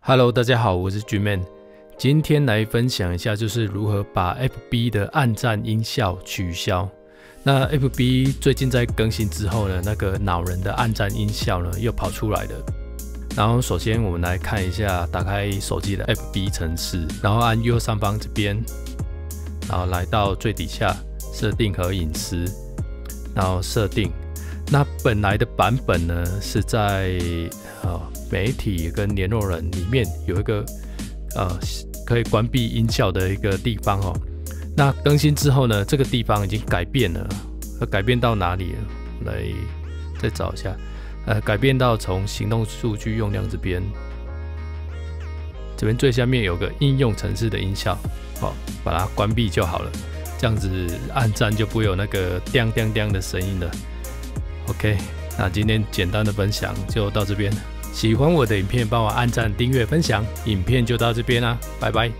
Hello， 大家好，我是 Gman， 今天来分享一下，就是如何把 FB 的按赞音效取消。那 FB 最近在更新之后呢，那个恼人的按赞音效呢又跑出来了。然后首先我们来看一下，打开手机的 FB 程式，然后按右上方这边，然后来到最底下设定和隐私，然后设定。那本来的版本呢是在媒体跟联络人里面有一个可以关闭音效的一个地方哦。那更新之后呢，这个地方已经改变了，改变到哪里了？来再找一下，改变到从行动数据用量这边最下面有个应用程式的音效，把它关闭就好了，这样子按赞就不会有那个叮叮叮的声音了。OK， 那今天简单的分享就到这边。喜欢我的影片，帮我按赞、订阅、分享。影片就到这边啦，拜拜。